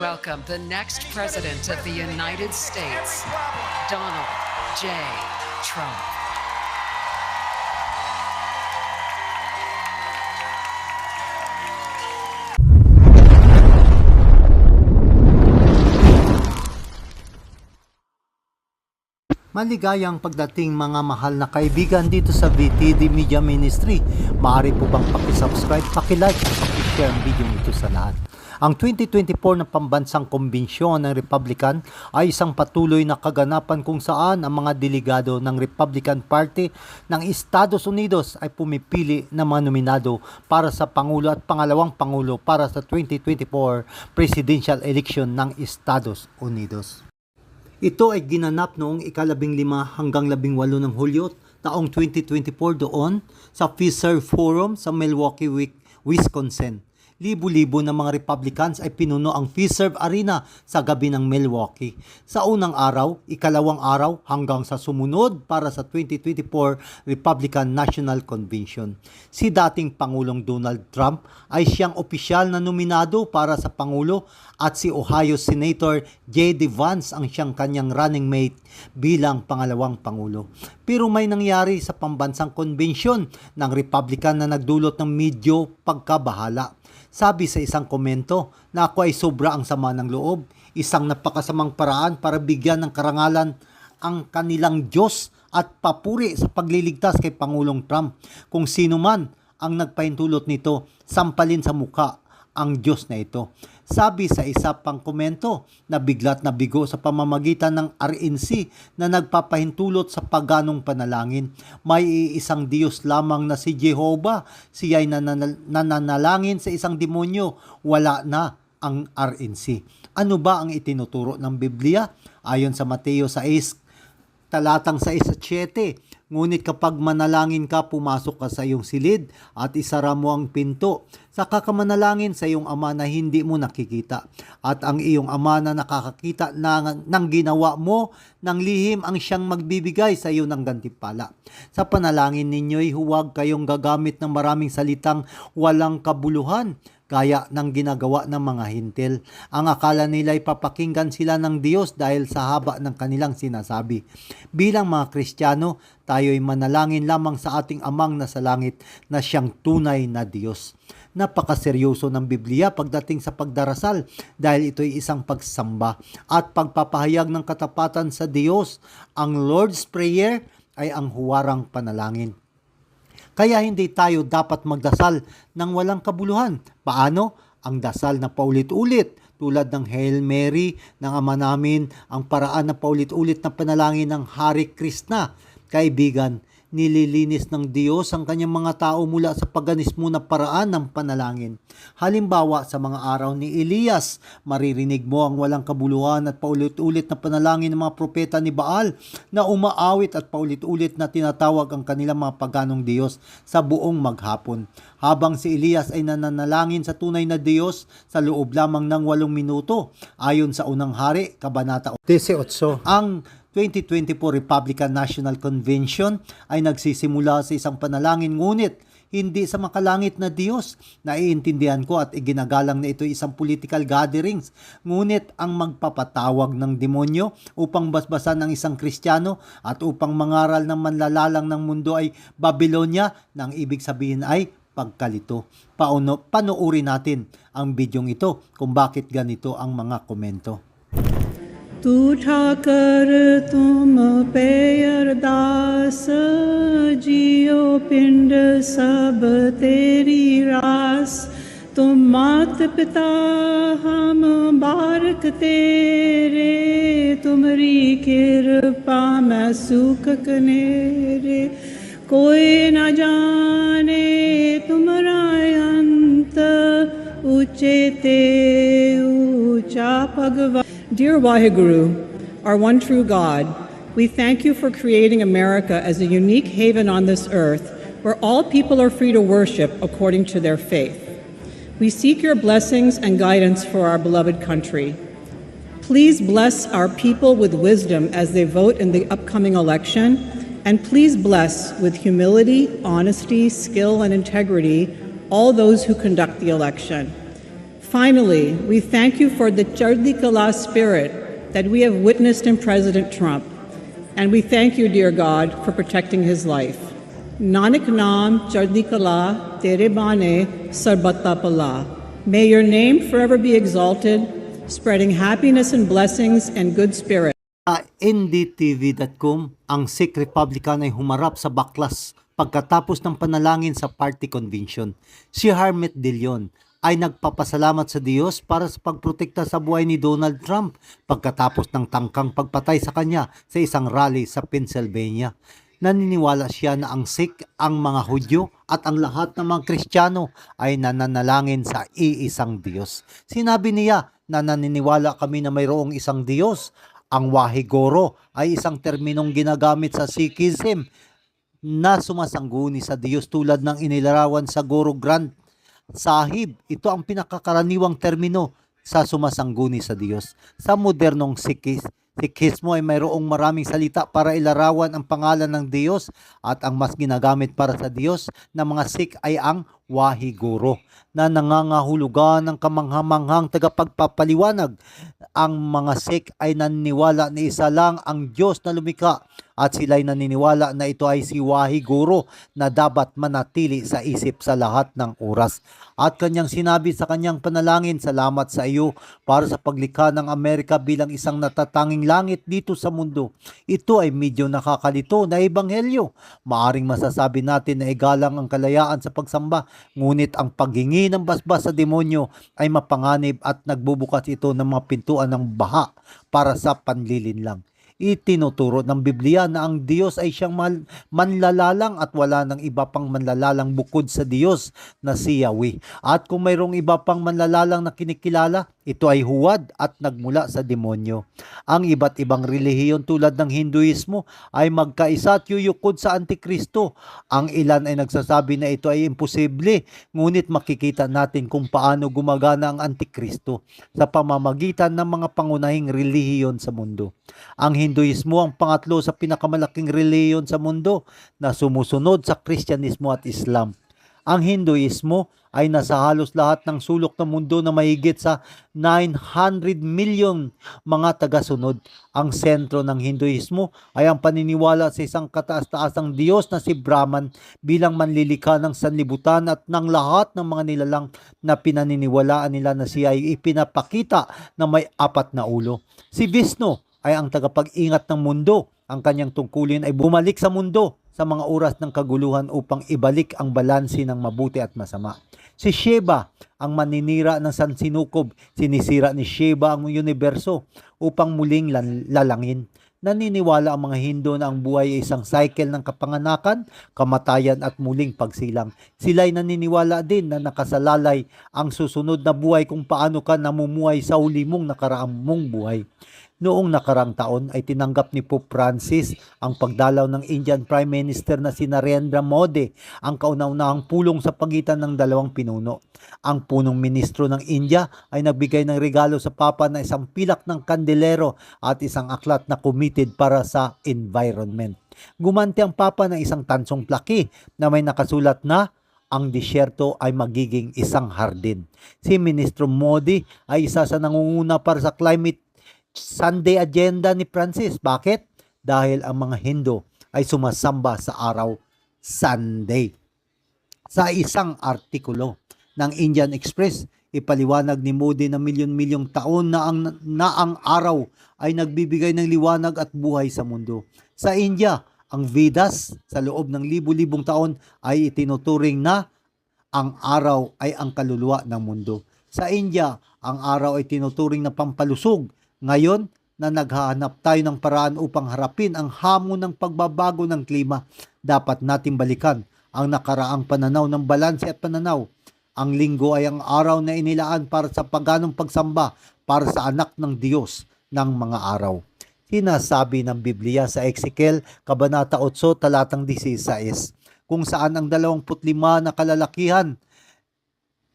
Welcome the next President of the United States, Donald J. Trump. Maligayang pagdating mga mahal na kaibigan dito sa VTD Media Ministry. Maaari po bang pakisubscribe, pakilike at pakishare ang video ito sa lahat. Ang 2024 na pambansang kumbensyon ng Republican ay isang patuloy na kaganapan kung saan ang mga delegado ng Republican Party ng Estados Unidos ay pumipili ng mga nominado para sa Pangulo at pangalawang Pangulo para sa 2024 presidential election ng Estados Unidos. Ito ay ginanap noong ika-15 hanggang 18 ng Hulyo taong 2024 doon sa Fiserv Forum sa Milwaukee, Wisconsin. Libo-libo ng mga Republicans ay pinuno ang Fiserv Arena sa gabi ng Milwaukee. Sa unang araw, ikalawang araw hanggang sa sumunod para sa 2024 Republican National Convention. Si dating Pangulong Donald Trump ay siyang opisyal na nominado para sa Pangulo at si Ohio Senator J.D. Vance ang siyang kanyang running mate bilang pangalawang Pangulo. Pero may nangyari sa pambansang konbensyon ng Republican na nagdulot ng medyo pagkabahala. Sabi sa isang komento na ako ay sobra ang sama ng loob, isang napakasamang paraan para bigyan ng karangalan ang kanilang Diyos at papuri sa pagliligtas kay Pangulong Trump. Kung sino man ang nagpahintulot nito, sampalin sa muka ang Diyos na ito. Sabi sa isa pang komento na biglat na bigo sa pamamagitan ng RNC na nagpapahintulot sa paganong panalangin. May iisang Diyos lamang na si Jehovah. Siya ay nananalangin sa isang demonyo. Wala na ang RNC. Ano ba ang itinuturo ng Biblia? Ayon sa Mateo 6, talatang 6 at 7. Ngunit kapag manalangin ka, pumasok ka sa iyong silid at isara mo ang pinto. Saka ka manalangin sa iyong ama na hindi mo nakikita. At ang iyong ama na nakakakita ng ginawa mo ng lihim ang siyang magbibigay sa iyo ng gantimpala. Sa panalangin ninyo'y huwag kayong gagamit ng maraming salitang walang kabuluhan, gaya ng ginagawa ng mga hintil. Ang akala nila ay papakinggan sila ng Diyos dahil sa haba ng kanilang sinasabi. Bilang mga Kristiyano, tayo'y manalangin lamang sa ating Amang nasa langit na siyang tunay na Diyos. Napakaseryoso ng Biblia pagdating sa pagdarasal dahil ito'y isang pagsamba at pagpapahayag ng katapatan sa Diyos. Ang Lord's Prayer ay ang huwarang panalangin. Kaya hindi tayo dapat magdasal ng walang kabuluhan. Paano? Ang dasal na paulit-ulit tulad ng Hail Mary ng Ama namin, ang paraan na paulit-ulit na panalangin ng Hare Krishna. Kaibigan, nililinis ng Diyos ang kanyang mga tao mula sa paganismo na paraan ng panalangin. Halimbawa, sa mga araw ni Elias, maririnig mo ang walang kabuluhan at paulit-ulit na panalangin ng mga propeta ni Baal na umaawit at paulit-ulit na tinatawag ang kanilang mga paganong Diyos sa buong maghapon. Habang si Elias ay nananalangin sa tunay na Diyos sa loob lamang ng 8 minuto, ayon sa Unang Hari, Kabanata 18. Ang 2024 Republican National Convention ay nagsisimula sa isang panalangin ngunit hindi sa makalangit na Diyos. Naiintindihan ko at iginagalang na ito isang political gatherings. Ngunit ang magpapatawag ng demonyo upang basbasan ang isang Kristiyano at upang mangaral ng manlalalang ng mundo ay Babylonia, nang ibig sabihin ay pagkalito. Panoorin natin ang bidyong ito kung bakit ganito ang mga komento. तू ठाकर तुम पे अरदास जियो पिंड सब तेरी रास तुम मात पिता हम बारक तेरे तुमरी कृपा में सुख कनेरे कोई न जाने तुमरा अंत ऊंचे ते ऊंचा भगवान. Dear Waheguru, our one true God, we thank you for creating America as a unique haven on this earth where all people are free to worship according to their faith. We seek your blessings and guidance for our beloved country. Please bless our people with wisdom as they vote in the upcoming election, and please bless with humility, honesty, skill, and integrity all those who conduct the election. Finally, we thank you for the Chardi Kala spirit that we have witnessed in President Trump, and we thank you, dear God, for protecting his life. Nanak Naam Chardi Kala Tere Bane Sarbatta Pala. May your name forever be exalted, spreading happiness and blessings and good spirit. Sa ndtv.com, ang Sikh Republican ay humarap sa baklas pagkatapos ng panalangin sa party convention. Si Harmet De Leon ay nagpapasalamat sa Diyos para sa pagprotekta sa buhay ni Donald Trump pagkatapos ng tangkang pagpatay sa kanya sa isang rally sa Pennsylvania. Naniniwala siya na ang Sikh, ang mga Hudyo at ang lahat ng mga Kristiyano ay nananalangin sa iisang Diyos. Sinabi niya na naniniwala kami na mayroong isang Diyos. Ang Wahigoro ay isang terminong ginagamit sa Sikhism na sumasangguni sa Diyos tulad ng inilarawan sa Guru Granth Sahib. Ito ang pinakakaraniwang termino sa sumasangguni sa Diyos. Sa modernong Sikhismo ay mayroong maraming salita para ilarawan ang pangalan ng Diyos at ang mas ginagamit para sa Diyos ng mga Sikh ay ang Wahiguru na nangangahulugan ng kamanghamanghang tagapagpapaliwanag. Ang mga Sikh ay naniniwala na isa lang ang Diyos na lumikha at sila'y naniniwala na ito ay si Wahiguru na dapat manatili sa isip sa lahat ng oras. At kanyang sinabi sa kanyang panalangin, salamat sa iyo para sa paglikha ng Amerika bilang isang natatanging langit dito sa mundo. Ito ay medyo nakakalito na ebanghelyo. Maaring masasabi natin na igalang ang kalayaan sa pagsamba, ngunit ang paghingi ng basbas sa demonyo ay mapanganib at nagbubukas ito ng mga pintuan ng baha para sa panlilinlang. Itinuturo ng Biblia na ang Diyos ay siyang manlalalang at wala ng iba pang manlalalang bukod sa Diyos na si Yahweh. At kung mayroong iba pang manlalalang na kinikilala, ito ay huwad at nagmula sa demonyo. Ang iba't ibang relihiyon tulad ng Hinduismo ay magkaisa at yuyukod sa Antikristo. Ang ilan ay nagsasabi na ito ay imposible, ngunit makikita natin kung paano gumagana ang Antikristo sa pamamagitan ng mga pangunahing relihiyon sa mundo. Ang Hinduismo ang pangatlo sa pinakamalaking relihiyon sa mundo na sumusunod sa Kristyanismo at Islam. Ang Hinduismo ay nasa halos lahat ng sulok ng mundo na mahigit sa 900 million mga tagasunod. Ang sentro ng Hinduismo ay ang paniniwala sa isang kataas-taasang Diyos na si Brahman bilang manlilikha ng sanlibutan at ng lahat ng mga nilalang na pinaniniwalaan nila na siya ay ipinapakita na may 4 na ulo. Si Vishnu ay ang tagapag-ingat ng mundo. Ang kanyang tungkulin ay bumalik sa mundo sa mga oras ng kaguluhan upang ibalik ang balanse ng mabuti at masama. Si Shiva, ang maninira ng sansinukob, sinisira ni Shiva ang universo upang muling lalangin. Naniniwala ang mga Hindu na ang buhay ay isang cycle ng kapanganakan, kamatayan at muling pagsilang. Sila'y naniniwala din na nakasalalay ang susunod na buhay kung paano ka namumuhay sa huli mong nakaraang mong buhay. Noong nakarang taon ay tinanggap ni Pope Francis ang pagdalaw ng Indian Prime Minister na si Narendra Modi, ang kauna-unahang pulong sa pagitan ng dalawang pinuno. Ang punong ministro ng India ay nagbigay ng regalo sa Papa na isang pilak ng kandelero at isang aklat na committed para sa environment. Gumanti ang Papa ng isang tansong plaki na may nakasulat na ang disyerto ay magiging isang hardin. Si Ministro Modi ay isa sa nangunguna para sa climate Sunday agenda ni Francis. Bakit? Dahil ang mga Hindu ay sumasamba sa araw Sunday. Sa isang artikulo ng Indian Express, ipaliwanag ni Modi na milyon-milyong taon na ang araw ay nagbibigay ng liwanag at buhay sa mundo. Sa India, ang Vedas sa loob ng libu-libong taon ay itinuturing na ang araw ay ang kaluluwa ng mundo. Sa India, ang araw ay tinuturing na pampalusog. Ngayon na naghahanap tayo ng paraan upang harapin ang hamon ng pagbabago ng klima, dapat nating balikan ang nakaraang pananaw ng balanse at pananaw. Ang linggo ay ang araw na inilaan para sa paganong pagsamba para sa anak ng Diyos ng mga araw. Sinasabi ng Biblia sa Ezekiel, Kabanata 8, talatang 16, kung saan ang 25 na kalalakihan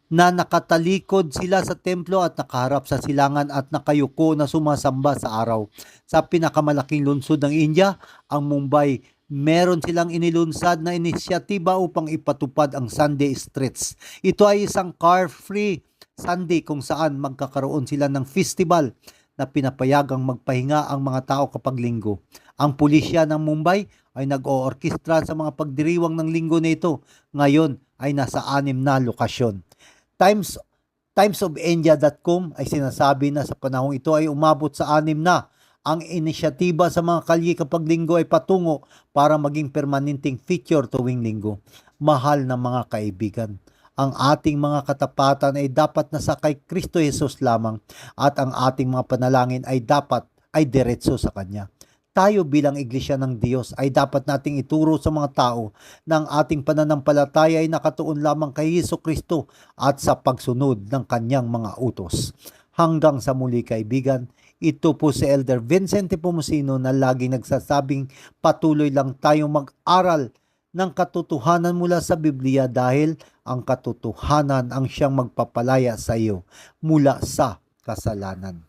na nakatalikod sila sa templo at nakaharap sa silangan at nakayuko na sumasamba sa araw. Sa pinakamalaking lungsod ng India, ang Mumbai, meron silang inilunsad na inisyatiba upang ipatupad ang Sunday Streets. Ito ay isang car-free Sunday kung saan magkakaroon sila ng festival na pinapayagang magpahinga ang mga tao kapag linggo. Ang pulisya ng Mumbai ay nag-oorkestra sa mga pagdiriwang ng linggo na ito. Ngayon ay nasa 6 na lokasyon. TimesofIndia.com ay sinasabi na sa panahong ito ay umabot sa 6 na ang inisyatiba sa mga kalye kapag linggo ay patungo para maging permanenteng feature tuwing linggo. Mahal na mga kaibigan, ang ating mga katapatan ay dapat nasa kay Kristo Jesus lamang at ang ating mga panalangin ay dapat ay diretso sa Kanya. Tayo bilang iglesia ng Diyos ay dapat nating ituro sa mga tao na ang ating pananampalataya ay nakatuon lamang kay Hesus Kristo at sa pagsunod ng Kanyang mga utos. Hanggang sa muli kaibigan, ito po si Elder Vincente Pomosino na laging nagsasabing patuloy lang tayong mag-aral ng katotohanan mula sa Biblia dahil ang katotohanan ang siyang magpapalaya sa iyo mula sa kasalanan.